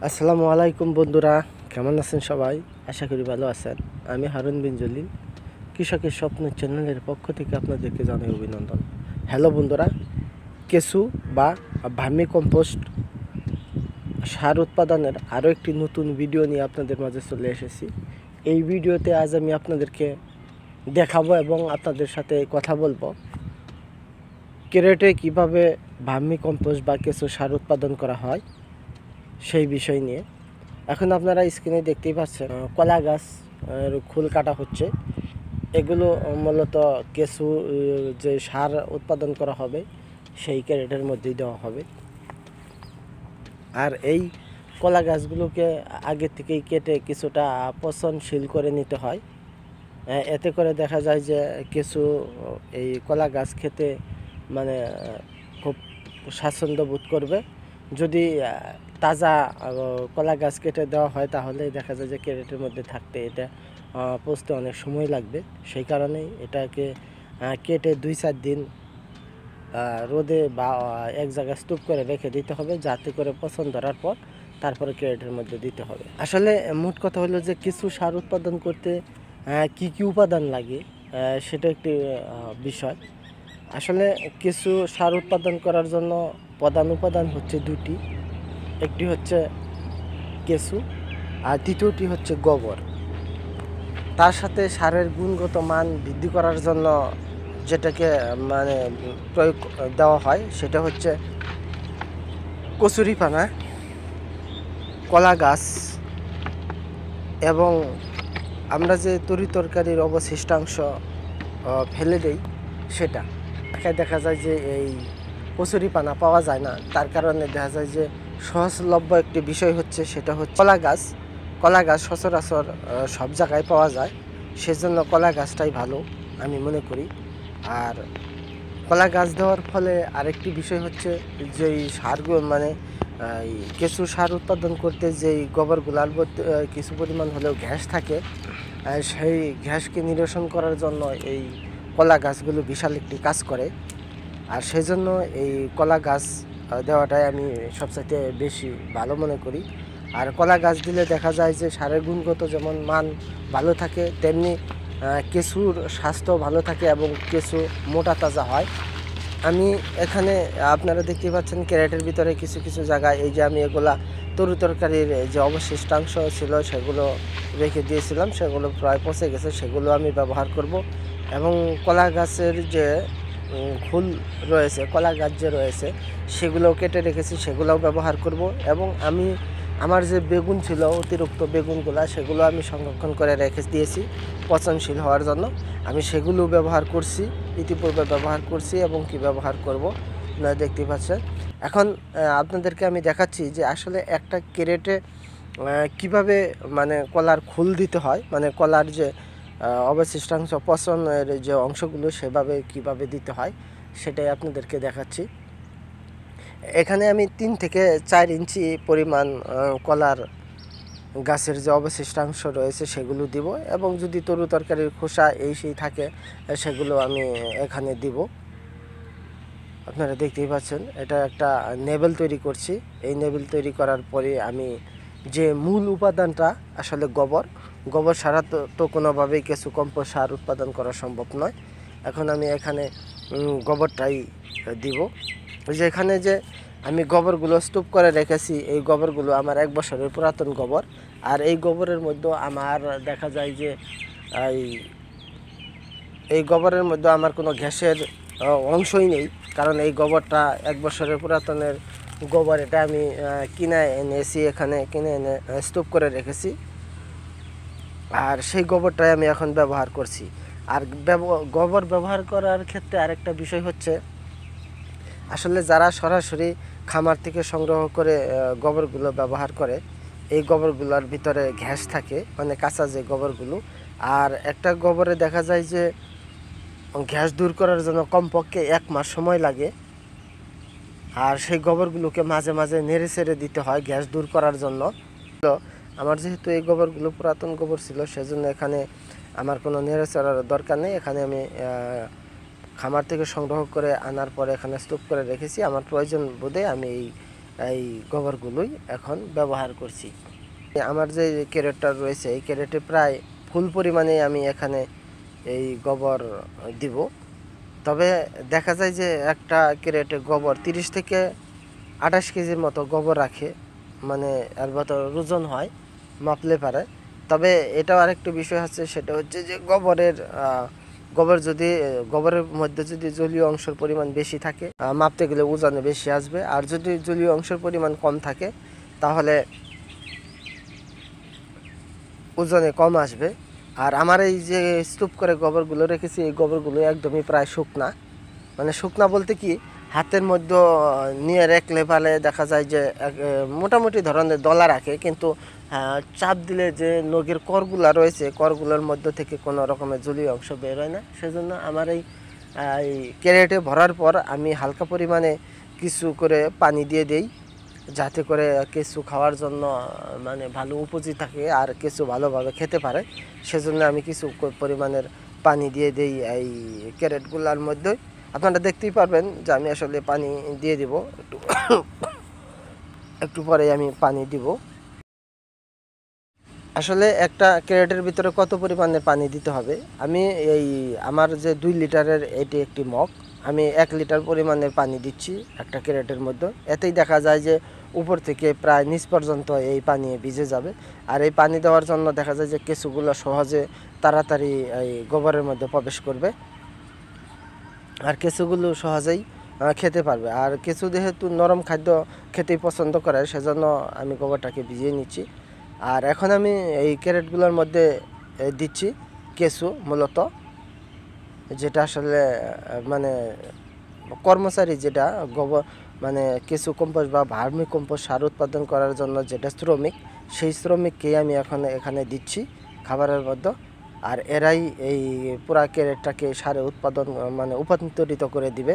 আসসালামু আলাইকুম বন্ধুরা, কেমন আছেন সবাই? আশা করি ভালো আছেন। আমি হারুন বিন জলিল, কৃষকের স্বপ্ন চ্যানেলের পক্ষ থেকে আপনাদেরকে জানাই অভিনন্দন। হ্যালো বন্ধুরা, কেঁচু বা ভার্মি কম্পোস্ট সার উৎপাদনের আরও একটি নতুন ভিডিও নিয়ে আপনাদের মাঝে চলে এসেছি। এই ভিডিওতে আজ আমি আপনাদেরকে দেখাবো এবং আপনাদের সাথে কথা বলবো ক্যারেটে কিভাবে ভার্মি কম্পোস্ট বা কেঁচু সার উৎপাদন করা হয় সেই বিষয় নিয়ে। এখন আপনারা স্ক্রিনে দেখতেই পাচ্ছেন কলা গাছ খোল কাটা হচ্ছে। এগুলো মূলত কেঁচু যে সার উৎপাদন করা হবে সেই ক্যারেটের মধ্যেই দেওয়া হবে। আর এই কলা গাছগুলোকে আগে থেকেই কেটে কিছুটা পচনশীল করে নিতে হয়। এতে করে দেখা যায় যে কিছু এই কলা গাছ খেতে মানে খুব স্বাচ্ছন্দ্য বোধ করবে। যদি তাজা কলা গাছ কেটে দেওয়া হয় তাহলে দেখা যায় যে ক্যারেটের মধ্যে থাকতে এটা পচতে অনেক সময় লাগবে। সেই কারণেই এটাকে কেটে 2-4 দিন রোদে বা এক জায়গায় স্তূপ করে রেখে দিতে হবে, যাতে করে পচন ধরার পর তারপরে ক্যারেটের মধ্যে দিতে হবে। আসলে মোট কথা হলো যে কিছু সার উৎপাদন করতে কি কি উপাদান লাগে সেটা একটি বিষয়। আসলে কিছু সার উৎপাদন করার জন্য প্রধান উপাদান হচ্ছে দুটি। একটি হচ্ছে কেঁচু আর দ্বিতীয়টি হচ্ছে গোবর। তার সাথে সারের গুণগত মান বৃদ্ধি করার জন্য যেটাকে মানে প্রয়োগ দেওয়া হয় সেটা হচ্ছে কচুরিপানা, কলা গাছ এবং আমরা যে তরিতরকারির অবশিষ্টাংশ ফেলে দেই সেটা। দেখা যায় যে এই কচুরিপানা পাওয়া যায় না, তার কারণে দেখা যায় যে সহজলভ্য একটি বিষয় হচ্ছে সেটা হচ্ছে কলা গাছ। কলা গাছ সচরাচর সব জায়গায় পাওয়া যায়, সেজন্য কলা গাছটাই ভালো আমি মনে করি। আর কলা গাছ দেওয়ার ফলে আরেকটি বিষয় হচ্ছে যেই সারগুলো মানে এই কেঁচু সার উৎপাদন করতে যেই গোবরগুলার মধ্যে কিছু পরিমাণ হলেও গ্যাস থাকে, সেই গ্যাসকে নিরসন করার জন্য এই কলা গাছগুলো বিশাল একটি কাজ করে। আর সেজন্য এই কলা গাছ দেওয়াটাই আমি সবচাইতে বেশি ভালো মনে করি। আর কলা গাছ দিলে দেখা যায় যে সারের গুণগত যেমন মান ভালো থাকে, তেমনি কেঁচুর স্বাস্থ্য ভালো থাকে এবং কেঁচু মোটা তাজা হয়। আমি এখানে আপনারা দেখতে পাচ্ছেন ক্যারেটের ভিতরে কিছু কিছু জায়গায় এই যে আমি এগুলা তরকারির যে অবশিষ্টাংশ ছিল সেগুলো রেখে দিয়েছিলাম, সেগুলো প্রায় পচে গেছে, সেগুলো আমি ব্যবহার করব। এবং কলা গাছের যে ফুল রয়েছে, কলা গাছ যে রয়েছে সেগুলোও কেটে রেখেছি, সেগুলোও ব্যবহার করব। এবং আমি আমার যে বেগুন ছিল অতিরিক্ত বেগুনগুলো সেগুলো আমি সংরক্ষণ করে রেখে দিয়েছি পচনশীল হওয়ার জন্য। আমি সেগুলো ব্যবহার করছি, ইতিপূর্বে ব্যবহার করছি এবং কি ব্যবহার করব আপনারা দেখতে পাচ্ছেন। এখন আপনাদেরকে আমি দেখাচ্ছি যে আসলে একটা ক্যারেটে কিভাবে মানে কলার খোল দিতে হয়, মানে কলার যে অবশিষ্টাংশ পচনের যে অংশগুলো সেভাবে কিভাবে দিতে হয় সেটাই আপনাদেরকে দেখাচ্ছি। এখানে আমি 3 থেকে 4 ইঞ্চি পরিমাণ কলার গাছের যে অবশিষ্টাংশ রয়েছে সেগুলো দিব, এবং যদি তরকারির খোসা এই সেই থাকে সেগুলো আমি এখানে দিব। আপনারা দেখতেই পাচ্ছেন এটা একটা নেবেল তৈরি করছি। এই নেবেল তৈরি করার পরে আমি যে মূল উপাদানটা আসলে গোবর ছাড়া তো কোনোভাবেই কিছু কম্পোস্ট সার উৎপাদন করা সম্ভব নয়। এখন আমি এখানে গোবরটাই দিব। ওই যে এখানে যে আমি গোবরগুলো স্তূপ করে রেখেছি, এই গোবরগুলো আমার 1 বছরের পুরাতন গোবর। আর এই গোবরের মধ্যে আমার দেখা যায় যে এই গোবরের মধ্যে আমার কোনো গ্যাসের অংশই নেই, কারণ এই গোবরটা 1 বছরের পুরাতনের গোবর। এটা আমি কিনে এনেছি, এখানে কিনে এনে স্তূপ করে রেখেছি, আর সেই গোবরটাই আমি এখন ব্যবহার করছি। আর গোবর ব্যবহার করার ক্ষেত্রে আরেকটা বিষয় হচ্ছে আসলে যারা সরাসরি খামার থেকে সংগ্রহ করে গোবরগুলো ব্যবহার করে, এই গোবরগুলোর ভিতরে গ্যাস থাকে, মানে কাঁচা যে গোবরগুলো। আর একটা গোবরে দেখা যায় যে গ্যাস দূর করার জন্য কমপক্ষে 1 মাস সময় লাগে। আর সেই গোবরগুলোকে মাঝে মাঝে নেড়ে ছেড়ে দিতে হয় গ্যাস দূর করার জন্য। তো আমার যেহেতু এই গোবরগুলো পুরাতন গোবর ছিল, সেজন্য এখানে আমার কোনো নেড়ে চড়ার দরকার নেই। এখানে আমি খামার থেকে সংগ্রহ করে আনার পরে এখানে স্তূপ করে রেখেছি। আমার প্রয়োজন বোধে আমি এই এই গোবরগুলোই এখন ব্যবহার করছি। আমার যে ক্যারেটটা রয়েছে এই ক্যারেটে প্রায় ফুল পরিমাণে আমি এখানে এই গোবর দিব। তবে দেখা যায় যে একটা ক্যারেটে গোবর 30 থেকে 28 কেজির মতো গোবর রাখে, মানে এর মতো ওজন হয়, মাপলে পারে। তবে এটাও আরেকটা বিষয় আছে, সেটা হচ্ছে যে গোবরের মধ্যে যদি জলীয় অংশের পরিমাণ বেশি থাকে মাপতে গেলে ওজনে বেশি আসবে, আর যদি জলীয় অংশের পরিমাণ কম থাকে তাহলে ওজনে কম আসবে। আর আমার এই যে স্তূপ করে গোবরগুলো রেখেছি এই গোবরগুলো একদমই প্রায় শুকনা, মানে শুকনা বলতে কি হাতের মধ্যে নিয়ে রাখলে পালে দেখা যায় যে মোটামুটি ধরনের দলা রাখে, কিন্তু চাপ দিলে যে নখের করগুলা রয়েছে করগুলোর মধ্য থেকে কোনো রকমের জলীয় অংশ বের হয় না। সেজন্য আমার এই ক্যারেটে ভরার পর আমি হালকা পরিমাণে কিছু করে পানি দিয়ে দেই, যাতে করে কেঁচু খাওয়ার জন্য মানে ভালো উপযোগী থাকে আর কেঁচু ভালোভাবে খেতে পারে। সেজন্য আমি কিছু পরিমাণের পানি দিয়ে দেই এই ক্যারেটগুলোর মধ্যে। আপনারা দেখতেই পারবেন যে আমি আসলে পানি দিয়ে দিব, একটু পরে আমি পানি দিব। আসলে একটা ক্যারেটের ভিতরে কত পরিমাণে পানি দিতে হবে, আমি আমার যে 2 লিটারের এটি একটি মগ, আমি 1 লিটার পরিমাণের পানি দিচ্ছি একটা ক্যারেটের মধ্যে। এতেই দেখা যায় যে উপর থেকে প্রায় নিচ পর্যন্ত এই পানি ভিজে যাবে। আর এই পানি দেওয়ার জন্য দেখা যায় যে কেঁচুগুলো সহজে তাড়াতাড়ি এই গোবরের মধ্যে প্রবেশ করবে, আর কেঁচুগুলো সহজেই খেতে পারবে। আর কেঁচু যেহেতু নরম খাদ্য খেতেই পছন্দ করে, সেজন্য আমি গোবরটাকে ভিজিয়ে নিচ্ছি। আর এখন আমি এই ক্যারেটগুলোর মধ্যে দিচ্ছি কেঁচু, মূলত যেটা আসলে মানে কর্মচারী যেটা গোবর মানে কেঁচু কম্পোস্ট বা ভার্মি কম্পোস্ট সার উৎপাদন করার জন্য যেটা শ্রমিক, সেই শ্রমিককেই আমি এখন এখানে দিচ্ছি খাবারের মধ্যে। আর এরাই এই পুরা ক্যারেটটাকে সারে উৎপাদন মানে রূপান্তরিত করে দিবে।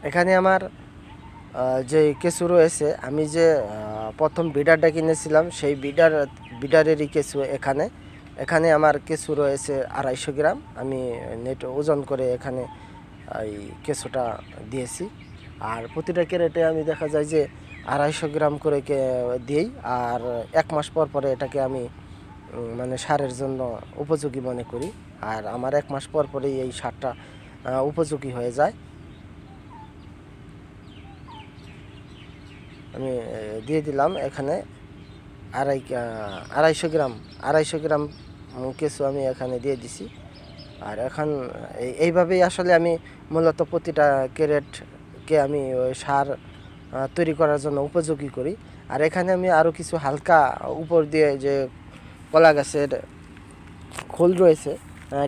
এখানে আমার যে কেঁচু রয়েছে, আমি যে প্রথম বিডারটা কিনেছিলাম সেই বিডারেরই কেঁচু এখানে আমার কেঁচু রয়েছে 250 গ্রাম। আমি নেট ওজন করে এখানে এই কেঁচুটা দিয়েছি। আর প্রতিটা ক্যারেটে আমি দেখা যায় যে 250 গ্রাম করে দিই। আর 1 মাস পর পরে এটাকে আমি মানে সারের জন্য উপযোগী মনে করি। আর আমার 1 মাস পর পরেই এই সারটা উপযোগী হয়ে যায়। আমি দিয়ে দিলাম এখানে 250 গ্রাম কেঁচু আমি এখানে দিয়ে দিছি। আর এখন এইভাবেই আসলে আমি মূলত প্রতিটা ক্যারেটকে আমি ওই সার তৈরি করার জন্য উপযোগী করি। আর এখানে আমি আরও কিছু হালকা উপর দিয়ে যে কলা গাছের খোল রয়েছে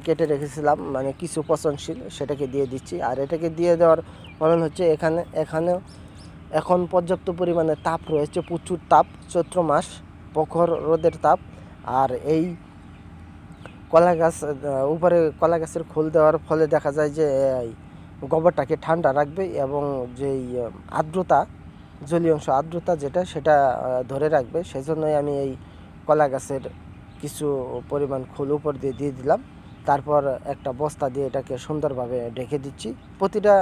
কেটে রেখেছিলাম, মানে কিছু পচনশীল, সেটাকে দিয়ে দিচ্ছি। আর এটাকে দিয়ে দেওয়ার কারণ হচ্ছে এখানেও এখন পর্যাপ্ত পরিমাণে তাপ রয়েছে, প্রচুর তাপ, চৈত্র মাস, প্রখর রোদের তাপ। আর এই কলা গাছ উপরে কলা গাছের খোল দেওয়ার ফলে দেখা যায় যে গোবরটাকে ঠান্ডা রাখবে এবং যেই আর্দ্রতা, জলীয় অংশ আর্দ্রতা যেটা, সেটা ধরে রাখবে। সেজন্যই আমি এই কলা গাছের কিছু পরিমাণ খোল উপর দিয়ে দিলাম। তারপর একটা বস্তা দিয়ে এটাকে সুন্দরভাবে ঢেকে দিচ্ছি। প্রতিটা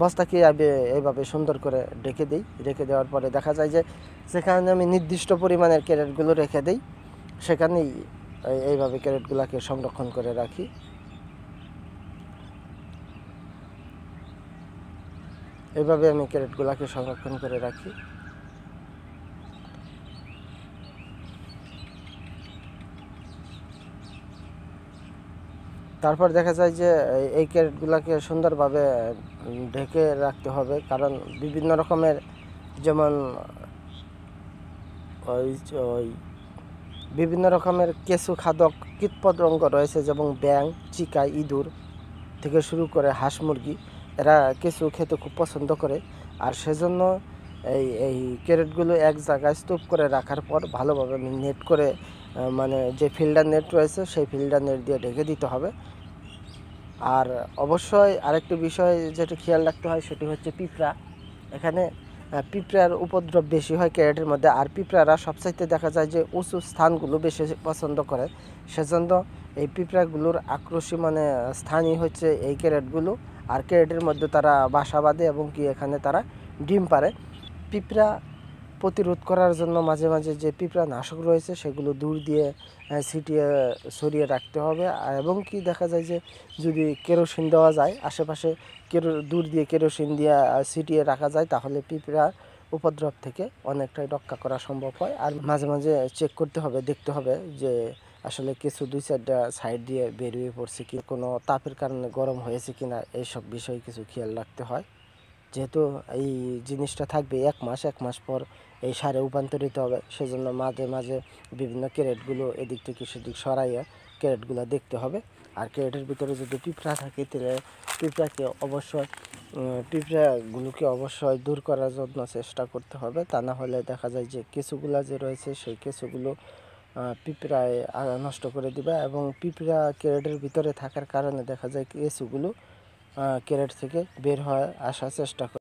বস্তাকে আমি এইভাবে সুন্দর করে রেখে দেওয়ার পরে দেখা যায় যে সেখানে আমি নির্দিষ্ট পরিমাণের ক্যারেটগুলো রেখে দিই, সেখানেই এইভাবে ক্যারেটগুলোকে সংরক্ষণ করে রাখি। এইভাবে আমি ক্যারেটগুলোকে সংরক্ষণ করে রাখি। তারপর দেখা যায় যে এই ক্যারেটগুলোকে সুন্দরভাবে ঢেকে রাখতে হবে, কারণ বিভিন্ন রকমের যেমন ওই বিভিন্ন রকমের কেঁচু খাদক কীটপতঙ্গ রয়েছে, যেমন ব্যাঙ, চিকা, ইঁদুর থেকে শুরু করে হাঁস মুরগি, এরা কেঁচু খেতে খুব পছন্দ করে। আর সেজন্য এই ক্যারেটগুলো এক জায়গায় স্তূপ করে রাখার পর ভালোভাবে নেট করে মানে যে ফিল্টার নেট রয়েছে সেই ফিল্টার নেট দিয়ে ঢেকে দিতে হবে। আর অবশ্যই আরেকটি বিষয় যেটা খেয়াল রাখতে হয় সেটি হচ্ছে পিঁপড়া। এখানে পিঁপড়ার উপদ্রব বেশি হয় ক্যারেটের মধ্যে, আর পিঁপড়ারা সবচাইতে দেখা যায় যে উঁচু স্থানগুলো বেশি পছন্দ করে। সেজন্য এই পিঁপড়াগুলোর আকর্ষী মানে স্থানই হচ্ছে এই ক্যারেটগুলো। আর ক্যারেটের মধ্যে তারা বাসা বাঁধে এবং কি এখানে তারা ডিম পারে। পিঁপড়া প্রতিরোধ করার জন্য মাঝে মাঝে যে পিঁপড়া নাশক রয়েছে সেগুলো দূর দিয়ে ছিটিয়ে সরিয়ে রাখতে হবে। এবং কি দেখা যায় যে যদি কেরোসিন দেওয়া যায় আশেপাশে, দূর দিয়ে কেরোসিন দিয়ে ছিটিয়ে রাখা যায়, তাহলে পিঁপড়ার উপদ্রব থেকে অনেকটাই রক্ষা করা সম্ভব হয়। আর মাঝে মাঝে চেক করতে হবে, দেখতে হবে যে আসলে কিছু 2-4টা সাইড দিয়ে বেরিয়ে পড়ছে কি, কোনো তাপের কারণে গরম হয়েছে কিনা, এইসব বিষয়ে কিছু খেয়াল রাখতে হয়। যেহেতু এই জিনিসটা থাকবে 1 মাস পর এই সারে রূপান্তরিত হবে, সেজন্য মাঝে মাঝে বিভিন্ন ক্যারেটগুলো এদিক থেকে সেদিক সরাইয়া ক্যারেটগুলো দেখতে হবে। আর ক্যারেটের ভিতরে যদি পিঁপড়া থাকে তাহলে পিঁপড়াগুলোকে অবশ্যই দূর করার জন্য চেষ্টা করতে হবে। তা না হলে দেখা যায় যে কেঁচুগুলা যে রয়েছে সেই কেঁচুগুলো পিঁপড়ায় নষ্ট করে দিবে, এবং পিঁপড়া ক্যারেটের ভিতরে থাকার কারণে দেখা যায় কেঁচুগুলো ক্যারেট থেকে বের হয়ে আসার চেষ্টা করে।